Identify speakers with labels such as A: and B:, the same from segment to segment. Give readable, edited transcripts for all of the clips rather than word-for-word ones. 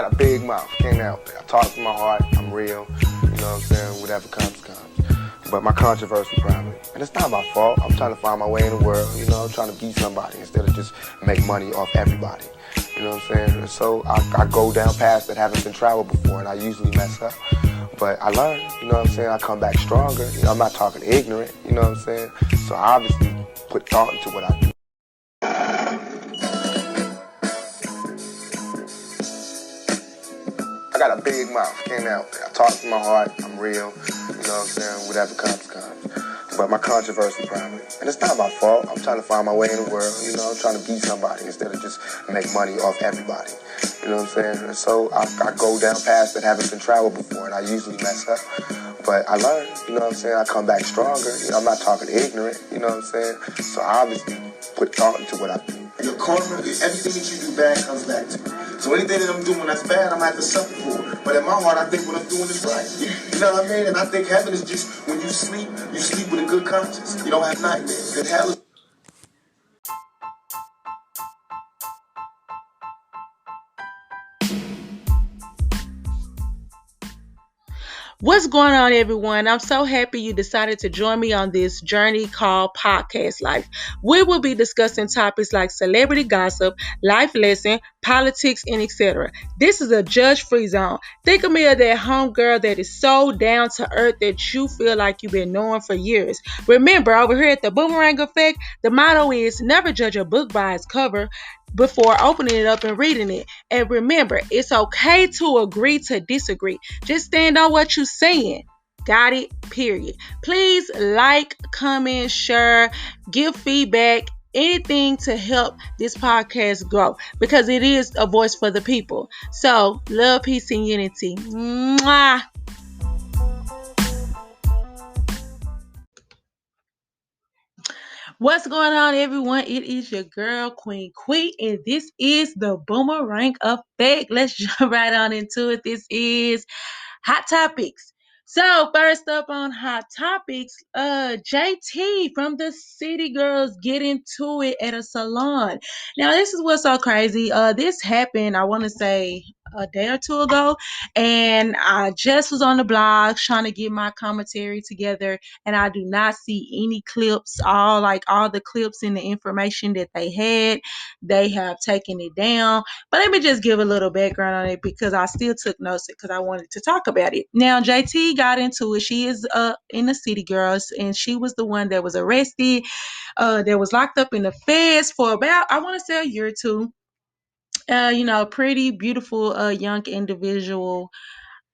A: Got a big mouth, can't help it. I talk from my heart, I'm real, you know what I'm saying? Whatever comes, comes. But my controversy probably. And it's not my fault. I'm trying to find my way in the world, you know, I'm trying to be somebody instead of just make money off everybody. You know what I'm saying? So I go down paths that haven't been traveled before, and I usually mess up. But I learn, you know what I'm saying? I come back stronger. You know, I'm not talking ignorant, you know what I'm saying? So I obviously put thought into what I do. I got a big mouth, can't help it. I talk from my heart, I'm real, you know what I'm saying? Whatever comes, comes. But my controversy probably. And it's not my fault. I'm trying to find my way in the world, you know, I'm trying to be somebody instead of just make money off everybody. You know what I'm saying? So I go down paths that haven't been traveled before, and I usually mess up. But I learn, you know what I'm saying? I come back stronger. You know, I'm not talking ignorant, you know what I'm saying? So I obviously put thought into what I do.
B: Your karma, everything that you do bad comes back to you. So anything that I'm doing that's bad, I'm gonna have to suffer for it. But in my heart, I think what I'm doing is right. You know what I mean? And I think heaven is just when you sleep with a good conscience. You don't have nightmares. And hell is
C: What's going on, everyone? I'm so happy you decided to join me on this journey called Podcast Life. We will be discussing topics like celebrity gossip, life lesson, politics, and etc. This is a judge-free zone. Think of me as that homegirl that is so down to earth that you feel like you've been knowing for years. Remember, over here at the Boomerang Effect, the motto is never judge a book by its cover before opening it up and reading it. And remember, it's okay to agree to disagree. Just stand on what you're saying. Got it? Period. Please like, comment, share, give feedback, anything to help this podcast grow because it is a voice for the people. So, love, peace, and unity. Mwah. What's going on, everyone? It is your girl, Queen Quee, and this is the Boomerang Effect. Let's jump right on into it. This is Hot Topics. So, first up on Hot Topics, JT from the City Girls get into it at a salon. Now, this is what's so crazy. This happened, I want to say, a day or two ago, and I just was on the blog trying to get my commentary together, and I do not see any clips. All the clips and the information that they had, they have taken it down. But let me just give a little background on it because I still took notes because I wanted to talk about it. Now, JT got into it. She is in the City Girls, and she was the one that was arrested, that was locked up in the feds for about, I want to say, a year or two. Pretty beautiful young individual.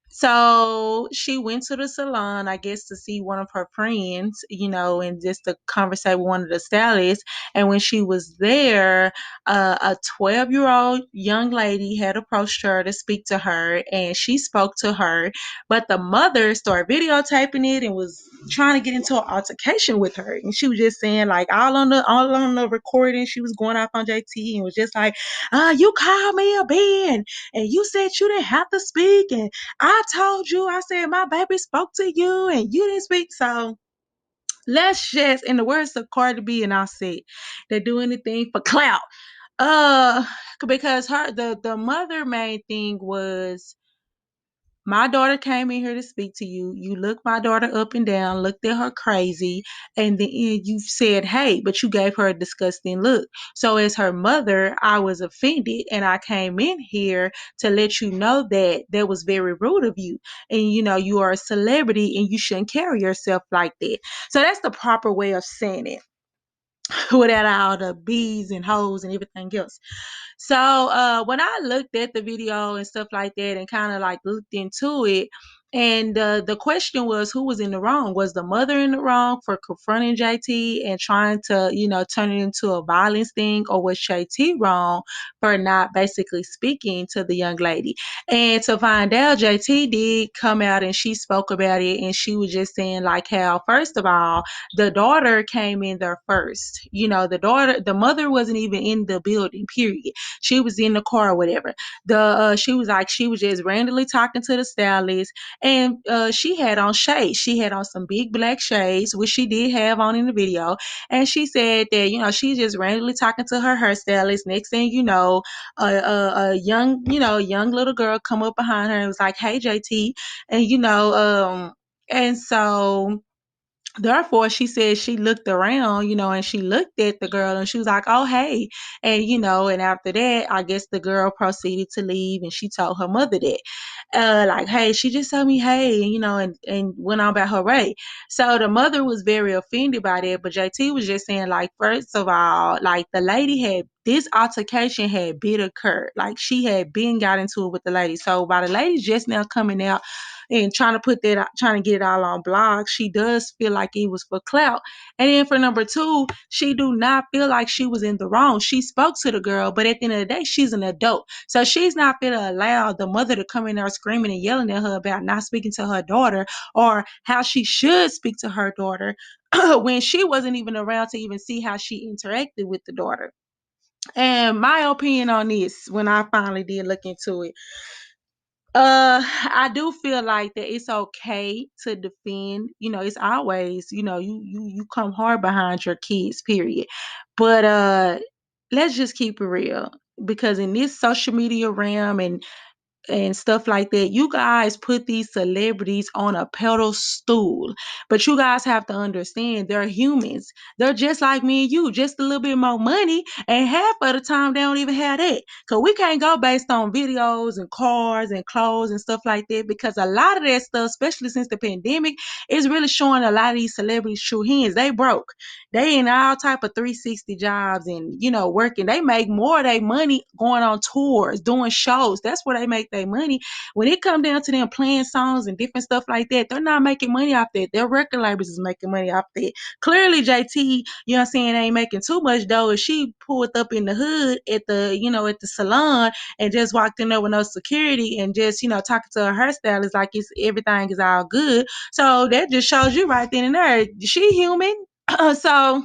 C: So she went to the salon, I guess, to see one of her friends, and just to conversate with one of the stylists. And when she was there, a 12-year-old young lady had approached her to speak to her, and she spoke to her. But the mother started videotaping it and was trying to get into an altercation with her. And she was just saying, like, all on the recording, she was going off on JT and was just like, you called me a Ben, and you said you didn't have to speak, and I told you, I said my baby spoke to you and you didn't speak. So let's just, in the words of Cardi B and Offset, they do anything for clout. Uh, because the mother main thing was, my daughter came in here to speak to you. You looked my daughter up and down, looked at her crazy, and then you said, hey, but you gave her a disgusting look. So as her mother, I was offended, and I came in here to let you know that was very rude of you. And, you are a celebrity, and you shouldn't carry yourself like that. So that's the proper way of saying it without all the bees and hoes and everything else. So when I looked at the video and stuff like that and kind of like looked into it, and the question was, who was in the wrong? Was the mother in the wrong for confronting JT and trying to, turn it into a violence thing, or was JT wrong for not basically speaking to the young lady? And to find out, JT did come out and she spoke about it, and she was just saying like how, first of all, the daughter came in there first. The mother wasn't even in the building, period. She was in the car or whatever. She was just randomly talking to the stylist, and she had on shades. She had on some big black shades, which she did have on in the video. And she said that, she's just randomly talking to her hairstylist. Next thing you know, a young, young little girl come up behind her and was like, "Hey, JT," and and so therefore she said she looked around, and she looked at the girl and she was like, "Oh, hey." And and after that, I guess the girl proceeded to leave and she told her mother that, like, "Hey, she just told me, hey," and went on about her way. So the mother was very offended by that, but JT was just saying, like, first of all, like, the lady had this altercation had been occurred. Like, she had been got into it with the lady. So by the lady just now coming out and trying to put that, trying to get it all on blogs, she does feel like it was for clout. And then for number two, she do not feel like she was in the wrong. She spoke to the girl, but at the end of the day, she's an adult. So she's not gonna allow the mother to come in there screaming and yelling at her about not speaking to her daughter or how she should speak to her daughter when she wasn't even around to even see how she interacted with the daughter. And my opinion on this, when I finally did look into it, I do feel like that it's okay to defend. It's always, you come hard behind your kids, period. But let's just keep it real. Because in this social media realm and stuff like that. You guys put these celebrities on a pedestal, but you guys have to understand they're humans. They're just like me and you, just a little bit more money, and half of the time they don't even have that. Cause we can't go based on videos and cars and clothes and stuff like that, because a lot of that stuff, especially since the pandemic, is really showing a lot of these celebrities' true hands. They broke. They in all type of 360 jobs and working. They make more of their money going on tours, doing shows. That's where they make their money. When it comes down to them playing songs and different stuff like that, they're not making money off that. Their record labels is making money off that. Clearly, JT, you know what I'm saying, ain't making too much dough. If she pulled up in the hood at at the salon and just walked in there with no security and just, talking to her hairstylist like it's everything is all good. So that just shows you right then and there. She human. So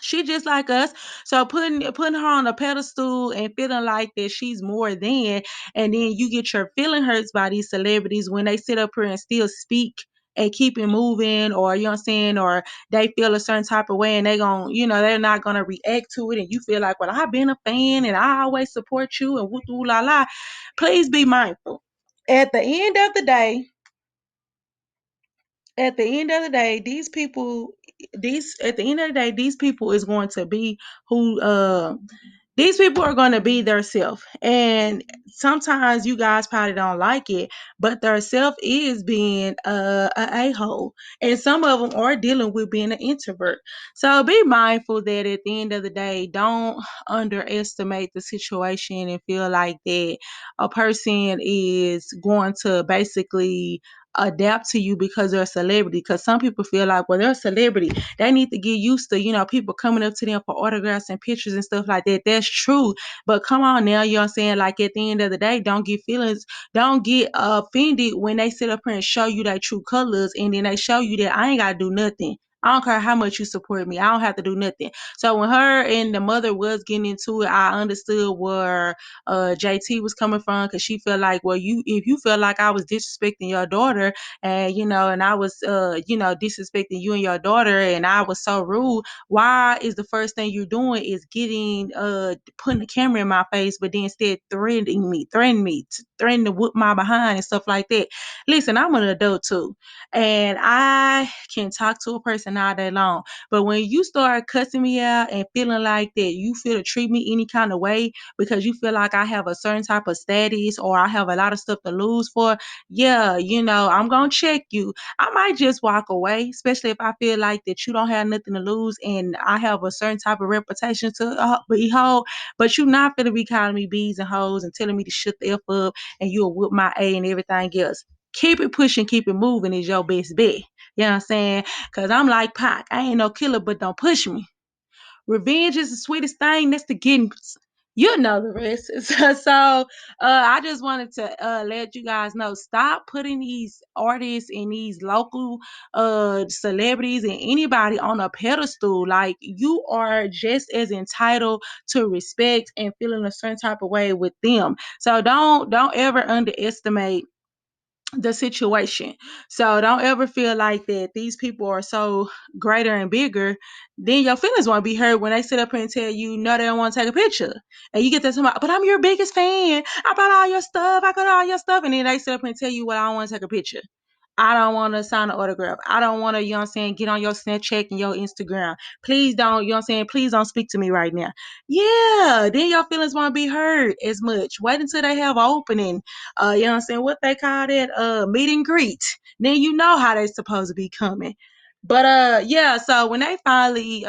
C: she just like us. So putting her on a pedestal and feeling like that she's more than, and then you get your feeling hurts by these celebrities when they sit up here and still speak and keep it moving, or you know what I'm saying, or they feel a certain type of way and they're not gonna react to it, and you feel like, well, I've been a fan and I always support you and woo la la. Please be mindful. At the end of the day, at the end of the day, these people is going to be who these people are going to be their self. And sometimes you guys probably don't like it, but their self is being a hole. And some of them are dealing with being an introvert. So be mindful that at the end of the day, don't underestimate the situation and feel like that a person is going to basically adapt to you because they're a celebrity. Because some people feel like, well, they're a celebrity, they need to get used to people coming up to them for autographs and pictures and stuff like that. That's true, but come on now, you know what I'm saying, like, at the end of the day, don't get offended when they sit up here and show you their true colors, and then they show you that I ain't gotta do nothing. I don't care how much you support me. I don't have to do nothing. So when her and the mother was getting into it, I understood where JT was coming from, because she felt like, well, if you feel like I was disrespecting your daughter, and and I was disrespecting you and your daughter, and I was so rude, why is the first thing you're doing is getting putting the camera in my face, but then instead threatening to whoop my behind and stuff like that. Listen, I'm an adult too, and I can talk to a person all day long, but when you start cussing me out and feeling like that you feel to treat me any kind of way because you feel like I have a certain type of status or I have a lot of stuff to lose for, yeah, I'm gonna check you. I might just walk away, especially if I feel like that you don't have nothing to lose and I have a certain type of reputation to behold. But you're not gonna be calling me bees and hoes and telling me to shut the F up and you'll whip my A and everything else. Keep it pushing, keep it moving is your best bet. You know what I'm saying? Because I'm like Pac. I ain't no killer, but don't push me. Revenge is the sweetest thing. That's the getting. You know the rest. So I just wanted to let you guys know. Stop putting these artists and these local celebrities and anybody on a pedestal. Like, you are just as entitled to respect and feeling a certain type of way with them. So don't ever underestimate the situation. So don't ever feel like that these people are so greater and bigger. Then your feelings won't be hurt when they sit up here and tell you no, they don't want to take a picture. And you get to somebody, but I'm your biggest fan. I bought all your stuff. I got all your stuff. And then they sit up here and tell you, well, I don't want to take a picture. I don't want to sign an autograph. I don't want to, you know what I'm saying, get on your Snapchat and your Instagram. Please don't, you know what I'm saying, please don't speak to me right now. Yeah, then your feelings won't be hurt as much. Wait until they have an opening. You know what I'm saying, what they call that, meet and greet. Then you know how they supposed to be coming. But yeah, so when they finally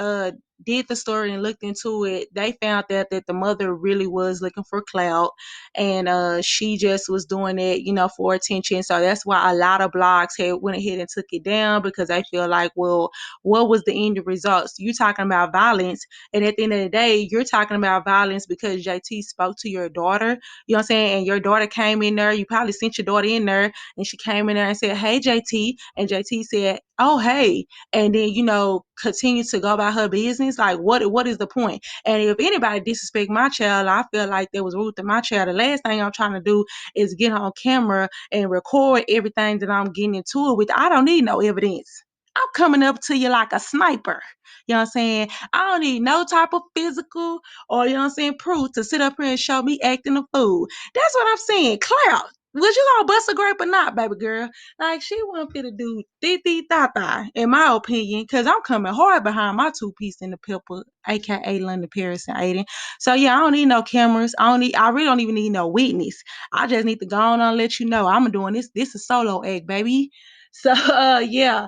C: did the story and looked into it, they found that the mother really was looking for clout, and she just was doing it, you know, for attention. So that's why a lot of blogs had went ahead and took it down, because they feel like, well, what was the end results? You talking about violence, and at the end of the day, you're talking about violence because JT spoke to your daughter, you know what I'm saying, and your daughter came in there. You probably sent your daughter in there, and she came in there and said, "Hey, JT," and JT said, "Oh, hey," and then, you know, continue to go about her business. Like, what is the point? And if anybody disrespect my child, I feel like there was rude to my child. The last thing I'm trying to do is get on camera and record everything that I'm getting into it with. I don't need no evidence. I'm coming up to you like a sniper. You know what I'm saying? I don't need no type of physical or, you know what I'm saying, proof to sit up here and show me acting a fool. That's what I'm saying. Clout. Was you gonna bust a grape or not, baby girl? Like, she wasn't fit to do thee thigh thigh, in my opinion, because I'm coming hard behind my two piece in the pepper, aka London, Paris, and Aiden. So yeah, I don't need no cameras. I really don't even need no witness. I just need to go on and let you know I'm doing this. This is solo egg, baby. So yeah,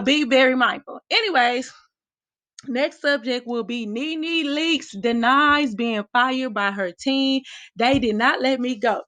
C: be very mindful. Anyways, next subject will be Nene Leakes denies being fired by her team. They did not let me go.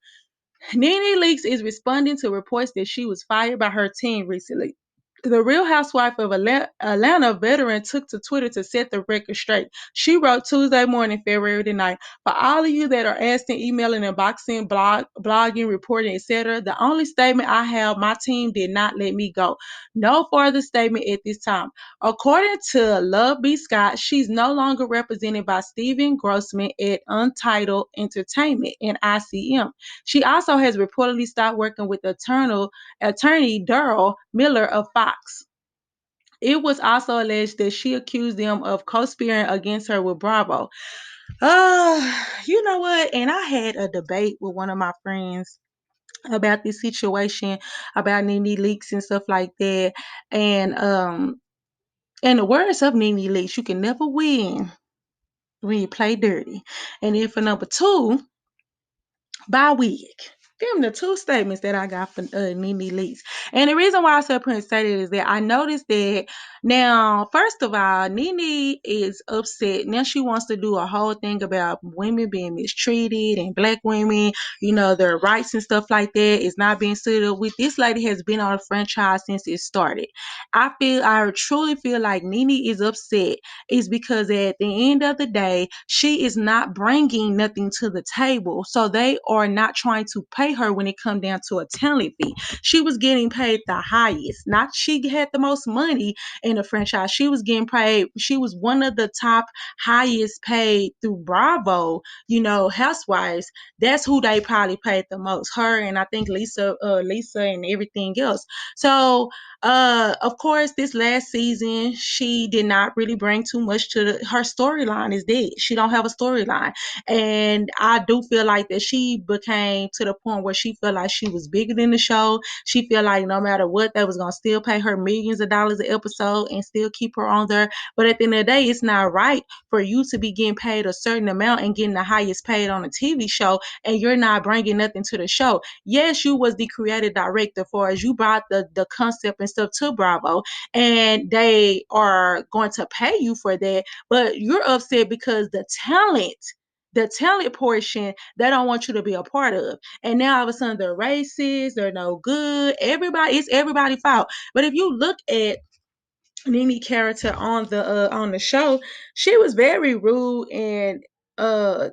C: Nene Leakes is responding to reports that she was fired by her team recently. The Real Housewife of Atlanta veteran took to Twitter to set the record straight. She wrote Tuesday morning, February the 9th. For all of you that are asking, emailing, inboxing, blogging, reporting, etc., the only statement I have, my team did not let me go. No further statement at this time. According to Love B. Scott, she's no longer represented by Steven Grossman at Untitled Entertainment and ICM. She also has reportedly stopped working with attorney Daryl Miller of Fox. It was also alleged that she accused them of conspiring against her with Bravo. You know what? And I had a debate with one of my friends about this situation, about Nene Leaks and stuff like that. And in the words of Nene Leaks, you can never win when you play dirty. And then for number two, by wig. Them the two statements that I got from Nene Leakes. And the reason why I said Prince stated is that I noticed that now, first of all, Nene is upset. Now she wants to do a whole thing about women being mistreated and black women, you know, their rights and stuff like that is not being stood up with. This lady has been on a franchise since it started. I truly feel like Nene is upset is because at the end of the day, she is not bringing nothing to the table. So they are not trying to pay her when it comes down to a talent fee. She was getting paid the highest. Not she had the most money in the franchise. She was getting paid. She was one of the top highest paid through Bravo, you know, housewives. That's who they probably paid the most. Her and I think Lisa and everything else. So of course, this last season, she did not really bring too much to her storyline is dead. She don't have a storyline. And I do feel like that she became to the point where she felt like she was bigger than the show. She felt like no matter what, they was going to still pay her millions of dollars an episode and still keep her on there. But at the end of the day, it's not right for you to be getting paid a certain amount and getting the highest paid on a TV show, and you're not bringing nothing to the show. Yes, you was the creative director for as you brought the concept and stuff to Bravo, and they are going to pay you for that, but you're upset because the talent portion they don't want you to be a part of. And now all of a sudden they're racist, they're no good. It's everybody's fault. But if you look at Nene character on the show, she was very rude and dismissive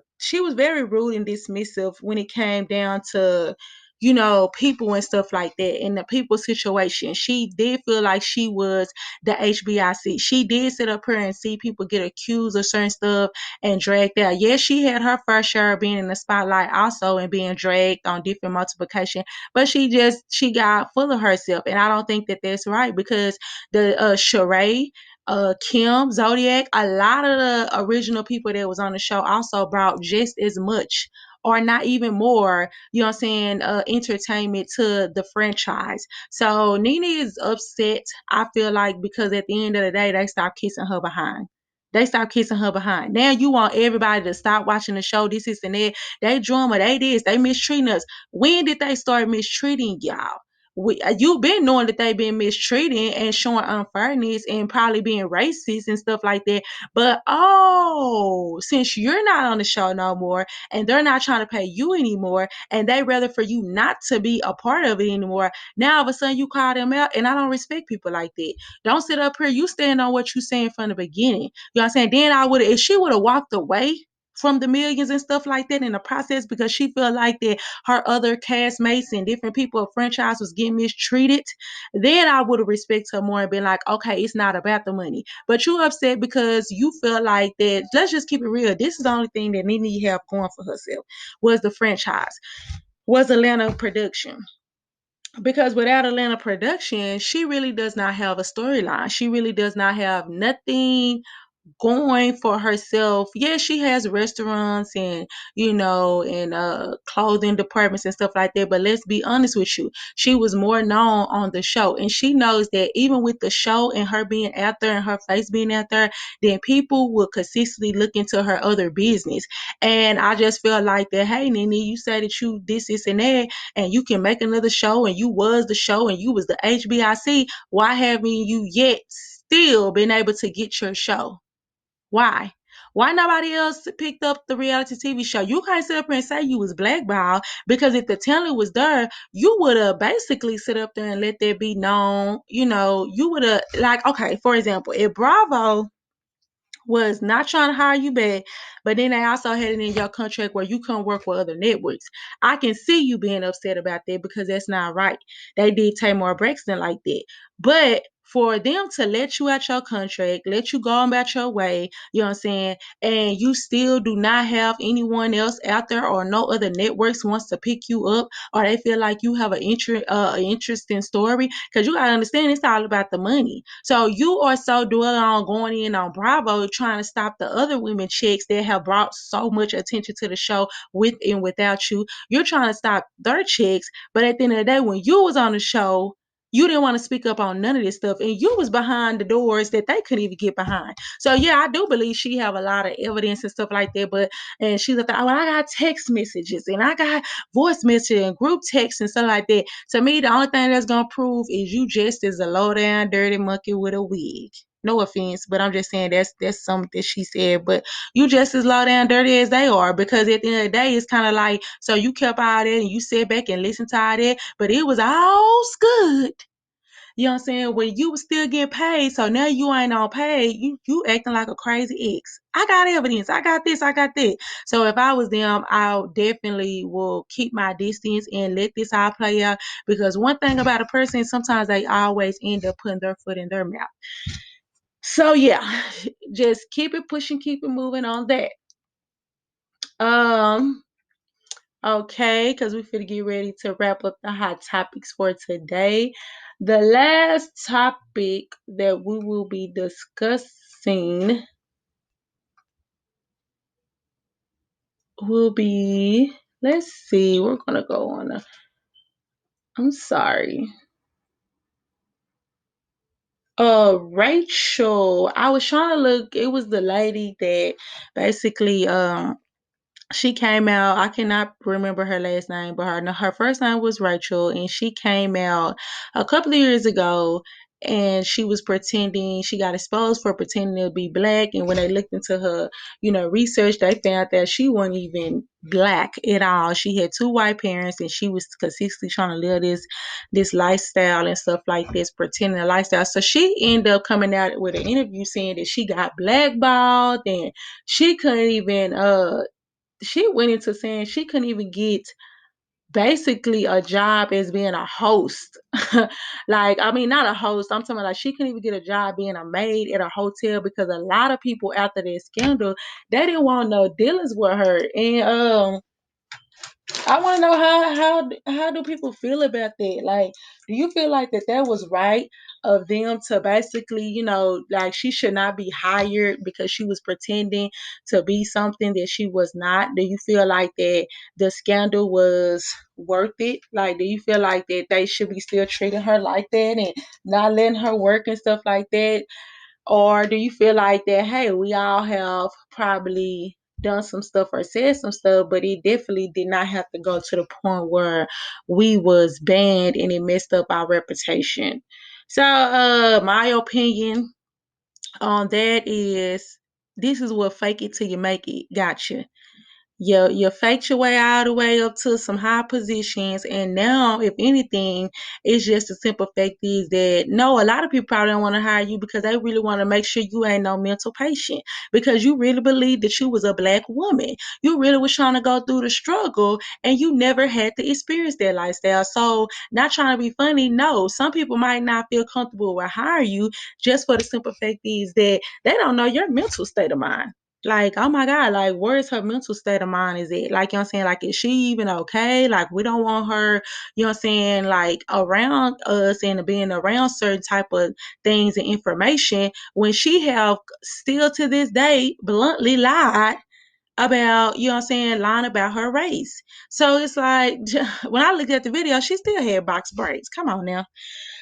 C: when it came down to people and stuff like that in the people situation. She did feel like she was the HBIC. She did sit up here and see people get accused of certain stuff and dragged out. Yes, she had her fair share of being in the spotlight also and being dragged on different multiplication, but she got full of herself. And I don't think that that's right, because the Sheree, Kim, Zodiac, a lot of the original people that was on the show also brought just as much or not even more, entertainment to the franchise. So Nene is upset, I feel like, because at the end of the day, they stopped kissing her behind. They stopped kissing her behind. Now you want everybody to stop watching the show. This is and that. They drama. They this. They mistreating us. When did they start mistreating y'all? You've been knowing that they've been mistreating and showing unfairness and probably being racist and stuff like that. But since you're not on the show no more and they're not trying to pay you anymore and they rather for you not to be a part of it anymore, now all of a sudden you call them out. And I don't respect people like that. Don't sit up here. You stand on what you saying from the beginning. You know what I'm saying? Then if she would have walked away from the millions and stuff like that in the process because she felt like that her other castmates and different people of franchise was getting mistreated, then I would have respected her more and been like, okay, it's not about the money. But you upset because you feel like that. Let's just keep it real. This is the only thing that Nene have going for herself was the franchise, was Atlanta production. Because without Atlanta production, she really does not have a storyline. She really does not have nothing going for herself. Yeah, she has restaurants and clothing departments and stuff like that, but let's be honest with you, she was more known on the show, and she knows that even with the show and her being out there and her face being out there, then people will consistently look into her other business. And I just feel like that, hey Nene, you say that you this and that, and you can make another show, and you was the show and you was the HBIC. Why haven't you yet still been able to get your show? Why? Why nobody else picked up the reality TV show? You can't sit up here and say you was blackballed, because if the talent was there, you would have basically sit up there and let that be known. You would have, like, okay, for example, if Bravo was not trying to hire you back, but then they also had it in your contract where you couldn't work with other networks. I can see you being upset about that, because that's not right. They did Tamar Braxton like that. But for them to let you out your contract, let you go about your way, you know what I'm saying, and you still do not have anyone else out there, or no other networks wants to pick you up, or they feel like you have an interesting story, because you gotta understand it's all about the money. So you are so dwelling on going in on Bravo, trying to stop the other women chicks that have brought so much attention to the show with and without you. You're trying to stop their chicks, but at the end of the day, when you was on the show, you didn't want to speak up on none of this stuff, and you was behind the doors that they couldn't even get behind. So yeah, I do believe she have a lot of evidence and stuff like that. But and she's like, oh, I got text messages and I got voice messages and group texts and stuff like that. To me, the only thing that's gonna prove is you just is a low down dirty monkey with a wig. No offense, but I'm just saying that's something that she said. But you just as low down dirty as they are, because at the end of the day, it's kind of like, so you kept all that and you sit back and listen to all that, but it was all good. You know what I'm saying? When you was still getting paid, so now you ain't on pay, you acting like a crazy ex. I got evidence. I got this. I got that. So if I was them, I definitely will keep my distance and let this all play out. Because one thing about a person, sometimes they always end up putting their foot in their mouth. So yeah, just keep it pushing, keep it moving on that. Um, Okay, because we finna get ready to wrap up the hot topics for today. The last topic that we will be discussing will be, let's see, we're gonna go on I'm sorry. Rachel. I was trying to look, it was the lady that basically she came out. I cannot remember her last name, but her first name was Rachel, and she came out a couple of years ago, and she was pretending. She got exposed for pretending to be black, and when they looked into her, research, they found that she wasn't even black at all. She had two white parents, and she was consistently trying to live this lifestyle and stuff like this, pretending a lifestyle. So she ended up coming out with an interview saying that she got blackballed, and she couldn't even she went into saying she couldn't even get basically a job as being a host. Like, I mean, not a host. I'm talking about like she couldn't even get a job being a maid at a hotel because a lot of people after that scandal, they didn't want no dealings with her. And I want to know how do people feel about that? Like, do you feel like that was right of them to basically, like she should not be hired because she was pretending to be something that she was not? Do you feel like that the scandal was worth it? Like, do you feel like that they should be still treating her like that and not letting her work and stuff like that? Or do you feel like that, hey, we all have probably done some stuff or said some stuff, but it definitely did not have to go to the point where we was banned and it messed up our reputation. So my opinion on that is this is what fake it till you make it. Gotcha. You faked your way all the way up to some high positions, and now, if anything, it's just a simple fact is that no, a lot of people probably don't want to hire you because they really want to make sure you ain't no mental patient because you really believe that you was a black woman. You really was trying to go through the struggle, and you never had to experience that lifestyle. So, not trying to be funny, no, some people might not feel comfortable with hire you just for the simple fact is that they don't know your mental state of mind. Like, oh my God, like, where is her mental state of mind? Is it like, you know what I'm saying? Like, is she even okay? Like, we don't want her, you know what I'm saying, like, around us and being around certain type of things and information when she have still to this day bluntly lied about, you know what I'm saying, lying about her race. So it's like, when I looked at the video, she still had box braids. Come on now.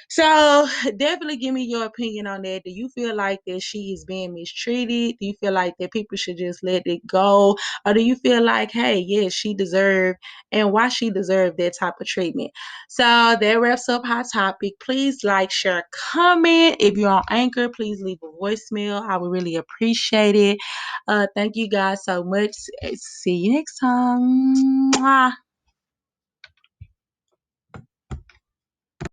C: So definitely give me your opinion on that. Do you feel like that she is being mistreated? Do you feel like that people should just let it go? Or do you feel like, hey, yes, she deserved and why she deserved that type of treatment? So that wraps up Hot Topic. Please like, share, comment. If you're on Anchor, please leave a voicemail. I would really appreciate it. Thank you guys so much. See you next time. Mwah.